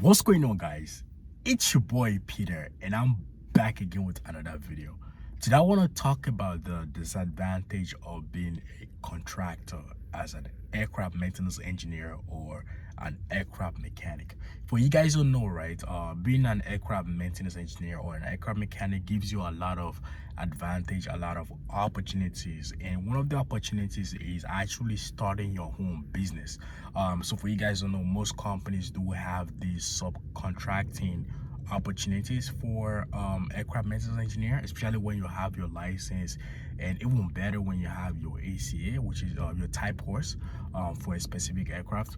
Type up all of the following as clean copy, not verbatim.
What's going on, guys? It's your boy Peter, and I'm back again with another video. Today I want to talk about the disadvantage of being a contractor as an aircraft maintenance engineer or an aircraft mechanic. For you guys who know, right, being an aircraft maintenance engineer or an aircraft mechanic gives you a lot of advantage, a lot of opportunities, and one of the opportunities is actually starting your own business. So for you guys who know, most companies do have these subcontracting opportunities for aircraft maintenance engineer, especially when you have your license, and even better when you have your ACA, which is your type course for a specific aircraft.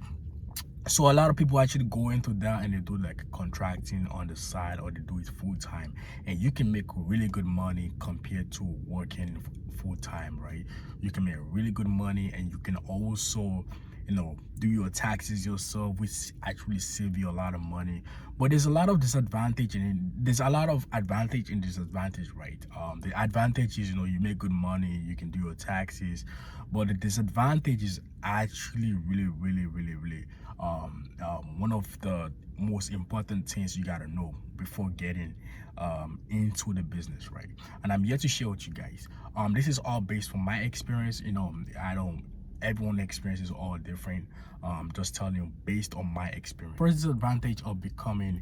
So a lot of people actually go into that and they do like contracting on the side, or they do it full time, and you can make really good money compared to working full time, right? You can make really good money, and you can also, do your taxes yourself, which actually save you a lot of money. But there's a lot of disadvantage, and there's a lot of advantage and disadvantage, right? The advantage is, you make good money, you can do your taxes, but the disadvantage is actually really one of the most important things you got to know before getting into the business, right? And I'm here to share with you guys. This is all based from my experience. I don't Everyone's experience is all different. Just telling you based on my experience. First disadvantage of becoming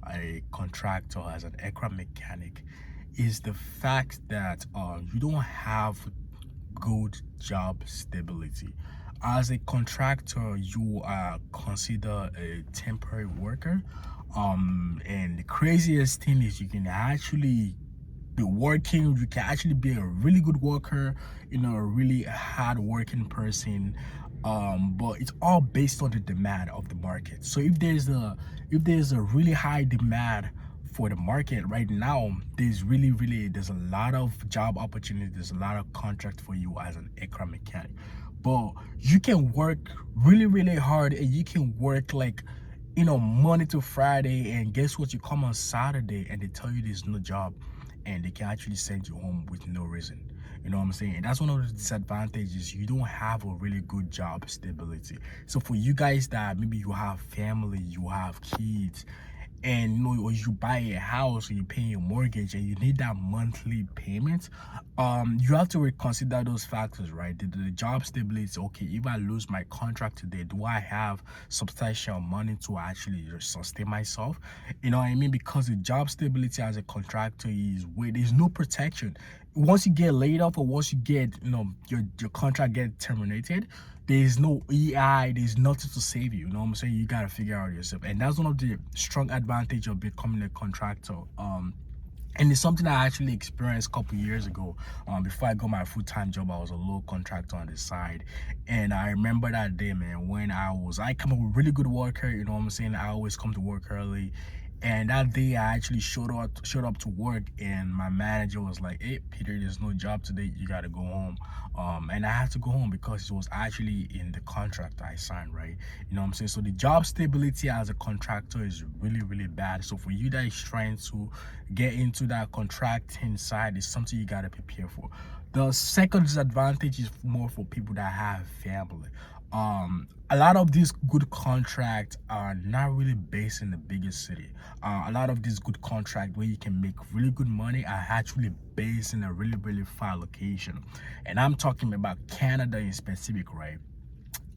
a contractor as an aircraft mechanic is the fact that you don't have good job stability. As a contractor, you are considered a temporary worker, and the craziest thing is you can actually be working, you can actually be a really good worker, a really hard working person, but it's all based on the demand of the market. So if there's a really high demand for the market right now, there's a lot of job opportunities, there's a lot of contract for you as an aircraft mechanic. But you can work really hard, and you can work like Monday to Friday, and guess what, you come on Saturday and they tell you there's no job, and they can actually send you home with no reason. You know what I'm saying? And that's one of the disadvantages. You don't have a really good job stability. So for you guys that maybe you have family, you have kids, and or you buy a house, or you pay your mortgage, and you need that monthly payment, you have to reconsider those factors, right? The job stability. Okay, if I lose my contract today, do I have substantial money to actually sustain myself? You know what I mean? Because the job stability as a contractor is where there's no protection. Once you get laid off, or once you get your contract get terminated, there's no EI, there's nothing to save you. You know what I'm saying? You gotta figure out yourself, and that's one of the strong advantage of becoming a contractor. And it's something I actually experienced a couple years ago. Before I got my full-time job, I was a little contractor on the side, and I remember that day, man, when I come up with really good worker. You know what I'm saying? I always come to work early. And that day I actually showed up to work, and my manager was like, "Hey Peter, there's no job today, you gotta go home." And I had to go home because it was actually in the contract I signed, right? You know what I'm saying? So the job stability as a contractor is really bad. So for you that is trying to get into that contracting side, is something you gotta prepare for. The second disadvantage is more for people that have family. A lot of these good contracts are not really based in the biggest city. A lot of these good contracts where you can make really good money are actually based in a really far location, and I'm talking about Canada in specific, right?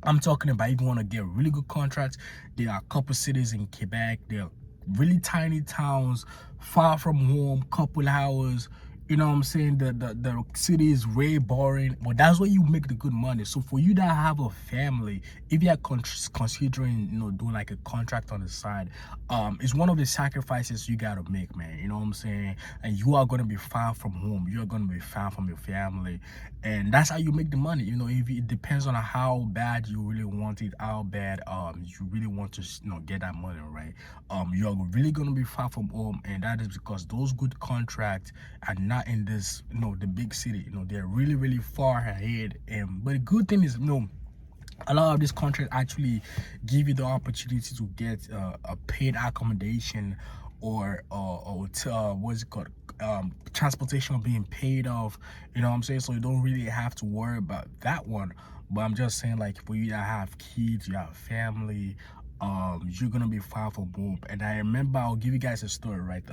I'm talking about if you want to get really good contracts, there are a couple cities in Quebec. There are really tiny towns, far from home, couple hours. You know what I'm saying? The city is way boring, but that's where you make the good money. So for you that have a family, if you are considering, doing like a contract on the side, it's one of the sacrifices you gotta make, man. You know what I'm saying? And you are gonna be far from home. You are gonna be far from your family, and that's how you make the money. If it depends on how bad you really want it, how bad you really want to get that money, right? You are really gonna be far from home, and that is because those good contracts are not in this the big city. They're really far ahead. And but the good thing is, a lot of these contracts actually give you the opportunity to get a paid accommodation, or what's it called, transportation being paid off. You know what I'm saying? So you don't really have to worry about that one. But I'm just saying, like, for you that have kids, you have family, you're gonna be far from home. And I remember, I'll give you guys a story, right?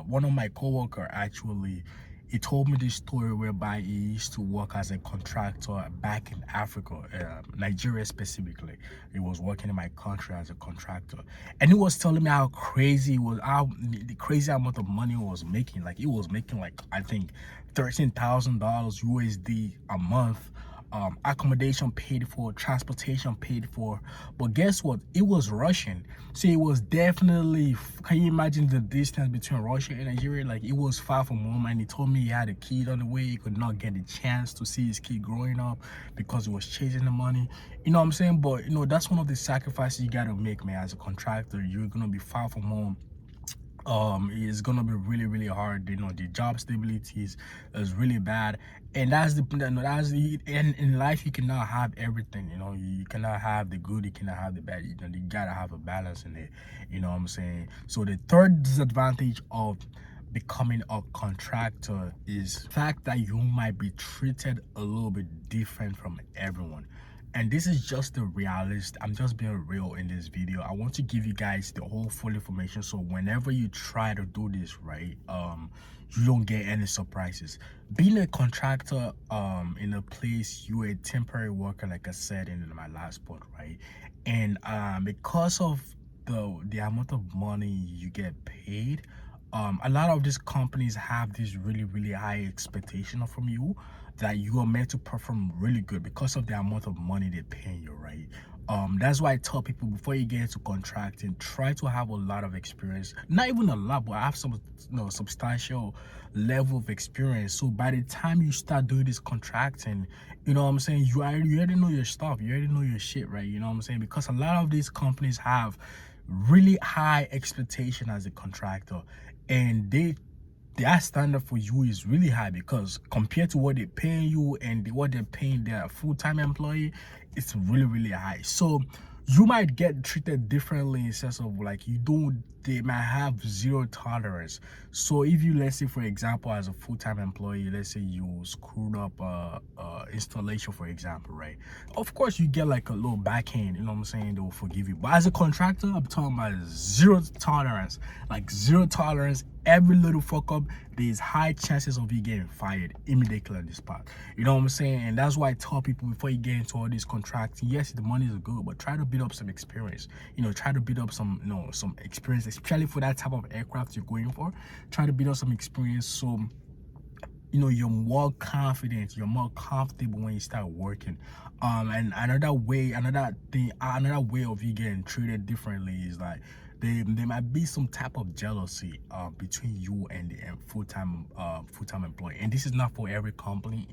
One of my coworker actually, he told me this story whereby he used to work as a contractor back in Africa, Nigeria specifically. He was working in my country as a contractor, and he was telling me how crazy it was, how the crazy amount of money he was making. Like he was making, like, I think $13,000 USD a month. Accommodation paid for, transportation paid for. But guess what? It was Russian. So it was definitely, can you imagine the distance between Russia and Nigeria? Like, it was far from home. And he told me he had a kid on the way. He could not get the chance to see his kid growing up because he was chasing the money. You know what I'm saying? But, you know, that's one of the sacrifices you got to make, man. As a contractor, you're going to be far from home. It's gonna be really hard. You know, the job stability is really bad, and that's the in life you cannot have everything. You know, you cannot have the good, you cannot have the bad. You know, you gotta have a balance in it. You know what I'm saying? So the third disadvantage of becoming a contractor is the fact that you might be treated a little bit different from everyone. And this is just the realist. I'm just being real in this video. I want to give you guys the whole full information, so whenever you try to do this, right, you don't get any surprises. Being a contractor in a place, you're a temporary worker, like I said in my last part, right? And because of the amount of money you get paid, a lot of these companies have this really high expectation from you, that you are meant to perform really good because of the amount of money they're paying you, right? That's why I tell people, before you get into contracting, try to have a lot of experience. Not even a lot, but have some, you know, substantial level of experience. So by the time you start doing this contracting, you know what I'm saying, you already know your stuff, you already know your shit, right? You know what I'm saying? Because a lot of these companies have really high expectation as a contractor, and their standard for you is really high, because compared to what they're paying you and what they're paying their full-time employee, it's really high. So you might get treated differently in sense of, like, they might have zero tolerance. So if you, let's say for example, as a full-time employee, let's say you screwed up installation, for example, right? Of course you get like a little backhand, you know what I'm saying, they will forgive you. But as a contractor, I'm talking about zero tolerance. Like zero tolerance. Every little fuck up, there's high chances of you getting fired immediately on the spot. You know what I'm saying? And that's why I tell people, before you get into all these contracts, yes, the money is good, but try to build up some experience. You know, try to build up some, you know, some experience, especially for that type of aircraft you're going for. Try to build up some experience, so you know you're more confident, you're more comfortable when you start working. And another way of you getting treated differently is like, there might be some type of jealousy between you and the full-time employee. And this is not for every company,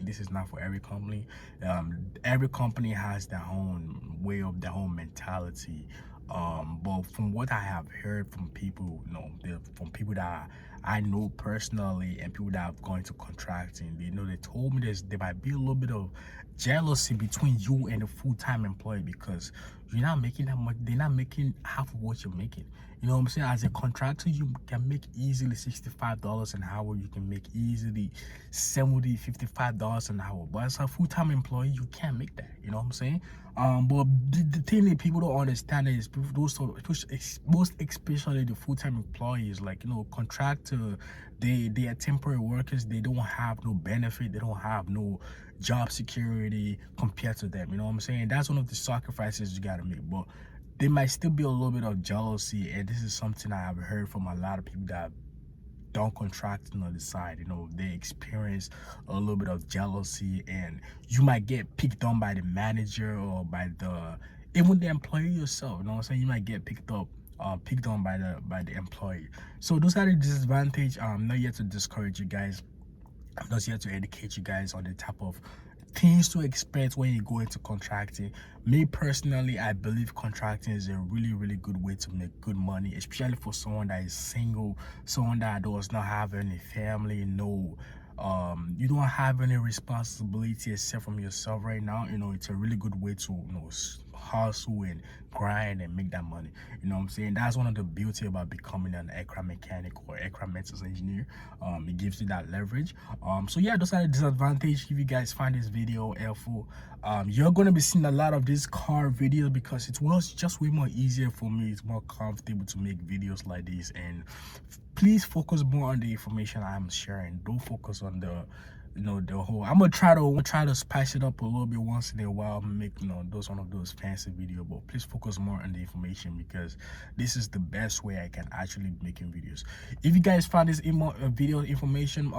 every company has their own way, of their own mentality. But from what I have heard from people, you know, from people that I know personally, and people that have gone to contracting, you know, they told me there might be a little bit of jealousy between you and the full-time employee, because you're not making that much, they're not making half of what you're making. You know what I'm saying? As a contractor, you can make easily $65 an hour. You can make easily $55 an hour. But as a full-time employee, you can't make that. You know what I'm saying? But the thing that people don't understand is, most especially the full-time employees, like, you know, contractor, they are temporary workers. They don't have no benefit. They don't have no job security compared to them. You know what I'm saying? That's one of the sacrifices you gotta make. But there might still be a little bit of jealousy, and this is something I have heard from a lot of people that don't contract on the side. You know, they experience a little bit of jealousy, and you might get picked on by the manager, or by even the employee yourself. You know what I'm saying? You might get picked on by the employee. So those are the disadvantage. I'm not here to discourage you guys. I'm just here to educate you guys on the type of things to expect when you go into contracting. Me personally, I believe contracting is a really good way to make good money, especially for someone that is single, someone that does not have any family, no you don't have any responsibility except from yourself right now. You know, it's a really good way to, you know, hustle and grind and make that money. You know what I'm saying? That's one of the beauty about becoming an aircraft mechanic or aircraft maintenance engineer. It gives you that leverage. So yeah, those are the disadvantages. If you guys find this video helpful, you're going to be seeing a lot of these car videos because it was just way more easier for me. It's more comfortable to make videos like this, and please focus more on the information I'm sharing. Don't focus on the the whole. I'm gonna try to spice it up a little bit once in a while, make those one of those fancy video, but please focus more on the information because this is the best way I can actually be making videos. If you guys found this video information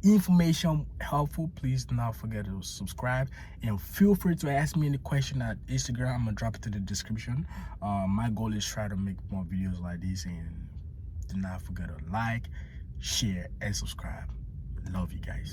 information helpful, please do not forget to subscribe and feel free to ask me any question at Instagram. I'm gonna drop it in the description. My goal is try to make more videos like this, and do not forget to like, share, and subscribe. Love you guys.